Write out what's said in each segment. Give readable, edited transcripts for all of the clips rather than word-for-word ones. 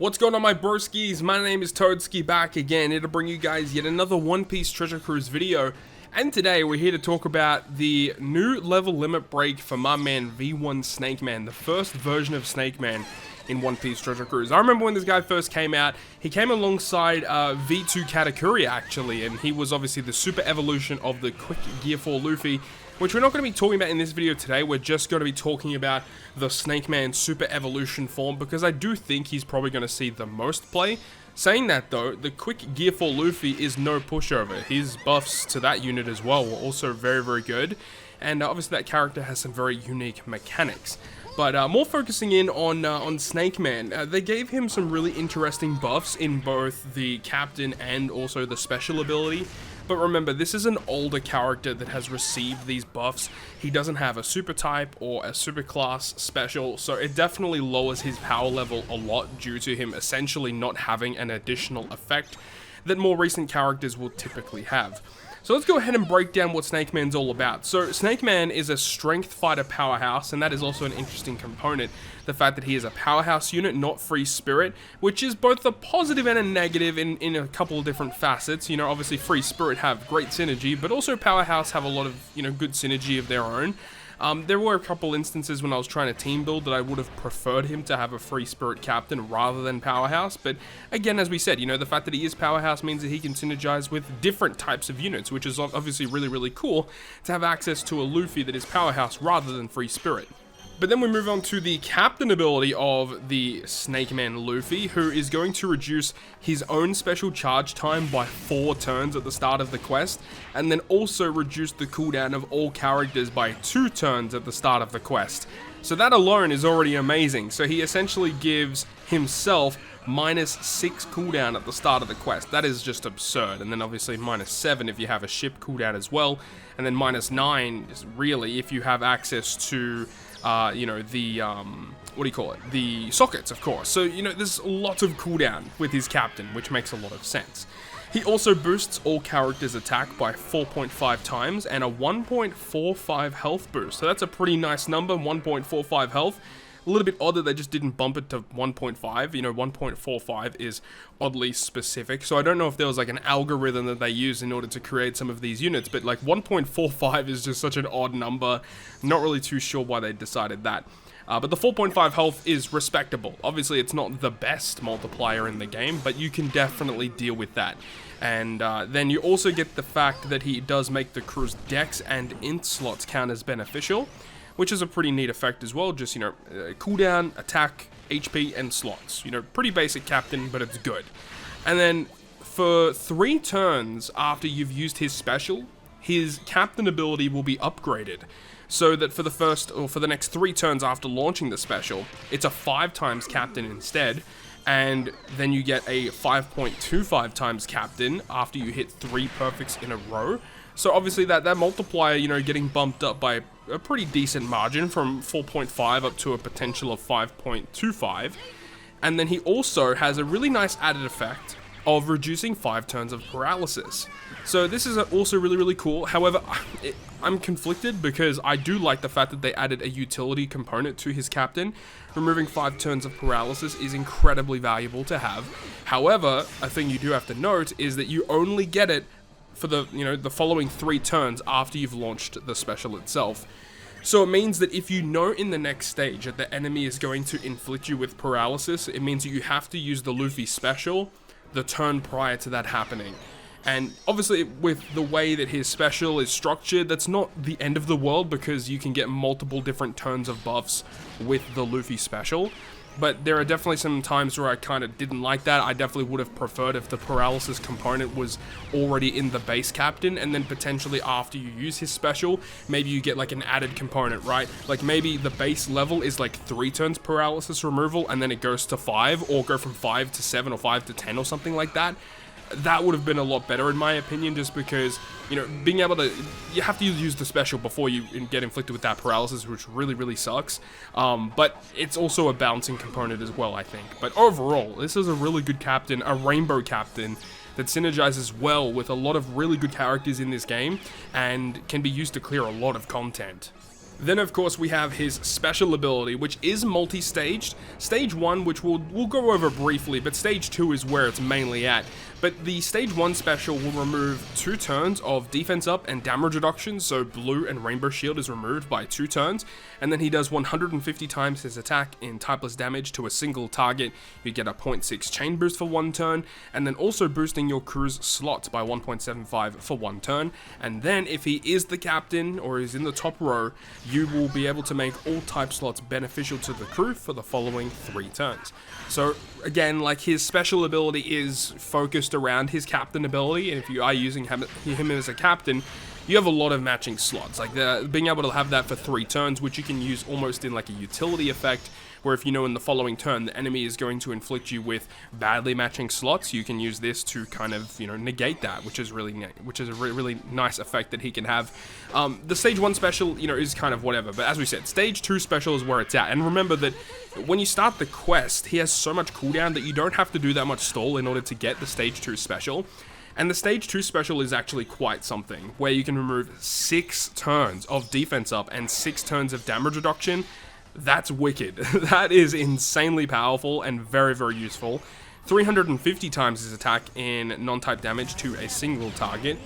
What's going on, my broskiis? My name is Toadskii, back again here to bring you guys yet another One Piece Treasure Cruise video. And today we're here to talk about the new level limit break for my man V1 Snakeman, the first version of Snakeman in One Piece Treasure Cruise. I remember when this guy first came out, he came alongside V2 Katakuri actually, and he was obviously the super evolution of the Quick Gear 4 Luffy, which we're not going to be talking about in this video today. We're just going to be talking about the Snakeman Super Evolution form, because I do think he's probably going to see the most play. Saying that though, the Quick Gear 4 Luffy is no pushover. His buffs to that unit as well were also very, very good. And obviously that character has some very unique mechanics. But more focusing in on Snakeman, they gave him some really interesting buffs in both the captain and also the special ability. But remember, this is an older character that has received these buffs. He doesn't have a super type or a super class special, so it definitely lowers his power level a lot due to him essentially not having an additional effect that more recent characters will typically have. So let's go ahead and break down what Snakeman's all about. So Snakeman is a strength fighter powerhouse, and that is also an interesting component. The fact that he is a powerhouse unit, not free spirit, which is both a positive and a negative in a couple of different facets. You know, obviously free spirit have great synergy, but also powerhouse have a lot of, you know, good synergy of their own. There were a couple instances when I was trying to team build that I would have preferred him to have a free spirit captain rather than powerhouse, but again, as we said, you know, the fact that he is powerhouse means that he can synergize with different types of units, which is obviously really, really cool to have access to a Luffy that is powerhouse rather than free spirit. But then we move on to the captain ability of the Snakeman Luffy, who is going to reduce his own special charge time by 4 turns at the start of the quest, and then also reduce the cooldown of all characters by 2 turns at the start of the quest. So that alone is already amazing. So he essentially gives himself -6 cooldown at the start of the quest. That is just absurd. And then obviously -7 if you have a ship cooldown as well, and then -9 is really if you have access to you know, the, what do you call it? The sockets, of course. So, you know, there's a lot of cooldown with his captain, which makes a lot of sense. He also boosts all characters' attack by 4.5 times and a 1.45 health boost. So that's a pretty nice number, 1.45 health. A little bit odd that they just didn't bump it to 1.5. You know, 1.45 is oddly specific. So I don't know if there was like an algorithm that they used in order to create some of these units, but like 1.45 is just such an odd number. Not really too sure why they decided that. But the 4.5 health is respectable. Obviously, it's not the best multiplier in the game, but you can definitely deal with that. And then you also get the fact that he does make the crew's dex and int slots count as beneficial, which is a pretty neat effect as well. Just, you know, cooldown, attack, HP, and slots. You know, pretty basic captain, but it's good. And then for 3 turns after you've used his special, his captain ability will be upgraded. So that for the first, or for the next 3 turns after launching the special, it's a 5 times captain instead. And then you get a 5.25 times captain after you hit 3 perfects in a row. So obviously that multiplier, you know, getting bumped up by a pretty decent margin from 4.5 up to a potential of 5.25. And then he also has a really nice added effect of reducing 5 turns of paralysis. So this is also really, really cool. However, I'm conflicted because I do like the fact that they added a utility component to his captain. Removing 5 turns of paralysis is incredibly valuable to have. However, a thing you do have to note is that you only get it for the, you know, the following 3 turns after you've launched the special itself. So it means that if you know in the next stage that the enemy is going to inflict you with paralysis, it means that you have to use the Luffy special the turn prior to that happening. And obviously with the way that his special is structured, that's not the end of the world because you can get multiple different turns of buffs with the Luffy special. But there are definitely some times where I kind of didn't like that. I definitely would have preferred if the paralysis component was already in the base captain, and then potentially after you use his special, maybe you get like an added component, right? Like maybe the base level is like 3 turns paralysis removal, and then it goes to 5, or go from 5 to 7 or 5 to 10 or something like that. That would have been a lot better in my opinion, just because, you know, being able to, you have to use the special before you get inflicted with that paralysis, which really, really sucks. But it's also a balancing component as well, I think. But overall, this is a really good captain, a rainbow captain that synergizes well with a lot of really good characters in this game and can be used to clear a lot of content. Then of course we have his special ability, which is multi-staged. Stage 1, which we'll go over briefly, but stage 2 is where it's mainly at. But the stage 1 special will remove 2 turns of defense up and damage reduction, so blue and rainbow shield is removed by 2 turns, and then he does 150 times his attack in typeless damage to a single target. You get a 0.6 chain boost for 1 turn, and then also boosting your crew's slots by 1.75 for 1 turn. And then if he is the captain or is in the top row, you will be able to make all type slots beneficial to the crew for the following 3 turns. So again, like, his special ability is focused around his captain ability, and if you are using him as a captain, you have a lot of matching slots, like being able to have that for 3 turns, which you can use almost in like a utility effect, where if you know in the following turn the enemy is going to inflict you with badly matching slots, you can use this to kind of, you know, negate that, which is a really nice effect that he can have. The stage 1 special, you know, is kind of whatever, but as we said, stage 2 special is where it's at. And remember that when you start the quest, he has so much cooldown that you don't have to do that much stall in order to get the stage 2 special. And the stage 2 special is actually quite something, where you can remove 6 turns of defense up and 6 turns of damage reduction. That's wicked. That is insanely powerful and very, very useful. 350 times his attack in non-type damage to a single target.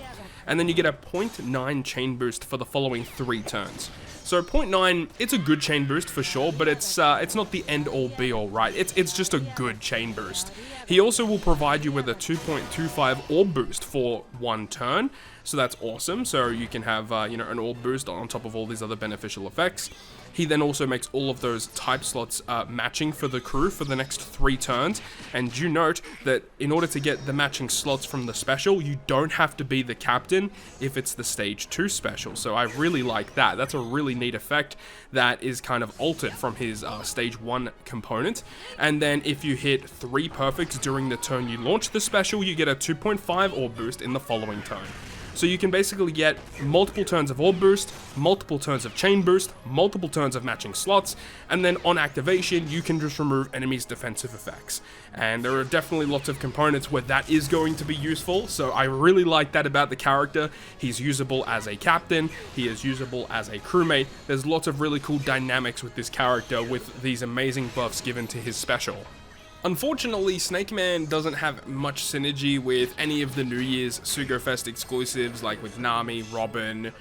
And then you get a 0.9 chain boost for the following 3 turns. So 0.9, it's a good chain boost for sure, but it's not the end-all be-all, right? It's just a good chain boost. He also will provide you with a 2.25 orb boost for 1 turn, so that's awesome. So you can have you know, an orb boost on top of all these other beneficial effects. He then also makes all of those type slots matching for the crew for the next 3 turns. And do note that in order to get the matching slots from the special, you don't have to be the captain if it's the stage 2 special. So I really like that. That's a really neat effect that is kind of altered from his stage 1 component. And then if you hit 3 perfects during the turn you launch the special, you get a 2.5 orb boost in the following turn. So you can basically get multiple turns of orb boost, multiple turns of chain boost, multiple turns of matching slots, and then on activation, you can just remove enemies' defensive effects. And there are definitely lots of components where that is going to be useful, so I really like that about the character. He's usable as a captain, he is usable as a crewmate. There's lots of really cool dynamics with this character with these amazing buffs given to his special. Unfortunately, Snakeman doesn't have much synergy with any of the New Year's Sugofest exclusives, like with Nami, Robin,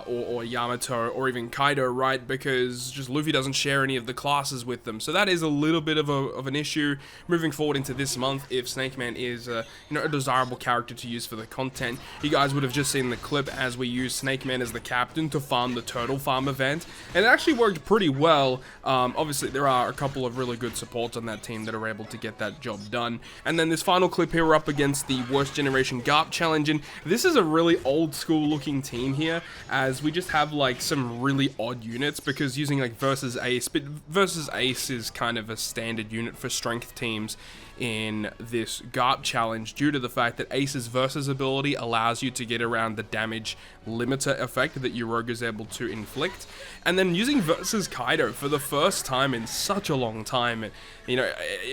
or Yamato, or even Kaido, right? Because just Luffy doesn't share any of the classes with them. So that is a little bit of an issue moving forward into this month if Snakeman is you know, a desirable character to use for the content. You guys would have just seen the clip as we used Snakeman as the captain to farm the Turtle Farm event, and it actually worked pretty well. Obviously, there are a couple of really good supports on that team that are able to get that job done. And then this final clip here, we're up against the Worst Generation Garp Challenge, and this is a really old school looking team here, as we just have like some really odd units, because using like versus Ace, but versus Ace is kind of a standard unit for strength teams in this Garp challenge, due to the fact that Ace's versus ability allows you to get around the damage limiter effect that your rogue is able to inflict. And then using versus Kaido for the first time in such a long time, you know,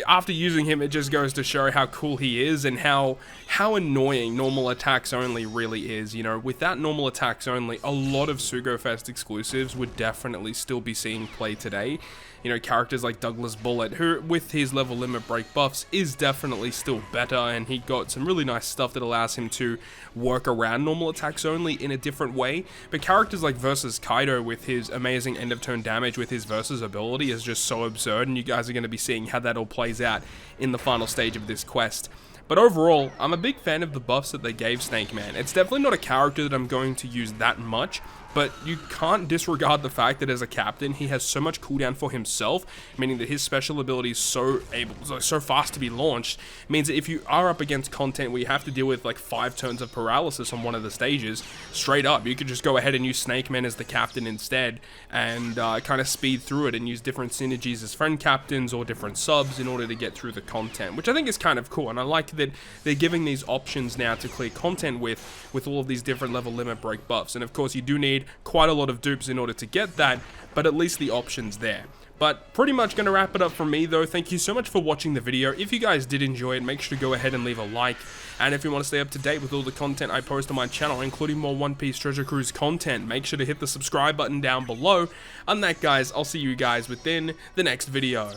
after using him, it just goes to show how cool he is and how annoying normal attacks only really is. You know, without normal attacks only, a lot of Sugofest exclusives would definitely still be seeing play today. You know, characters like Douglas Bullet, who with his level limit break buffs is definitely still better, and he got some really nice stuff that allows him to work around normal attacks only in a different way. But characters like versus Kaido with his amazing end of turn damage with his versus ability is just so absurd, and you guys are going to be seeing how that all plays out in the final stage of this quest. But overall, I'm a big fan of the buffs that they gave Snakeman. It's definitely not a character that I'm going to use that much, but you can't disregard the fact that as a captain, he has so much cooldown for himself, meaning that his special ability is so fast to be launched. It means that if you are up against content where you have to deal with like 5 turns of paralysis on one of the stages, straight up, you could just go ahead and use Snakeman as the captain instead, and kind of speed through it and use different synergies as friend captains or different subs in order to get through the content, which I think is kind of cool. And I like that they're giving these options now to clear content with all of these different level limit break buffs. And of course, you do need quite a lot of dupes in order to get that, but at least the option's there. But pretty much going to wrap it up from me though. Thank you so much for watching the video. If you guys did enjoy it, make sure to go ahead and leave a like. And if you want to stay up to date with all the content I post on my channel, including more One Piece Treasure Cruise content, make sure to hit the subscribe button down below. On that, guys, I'll see you guys within the next video.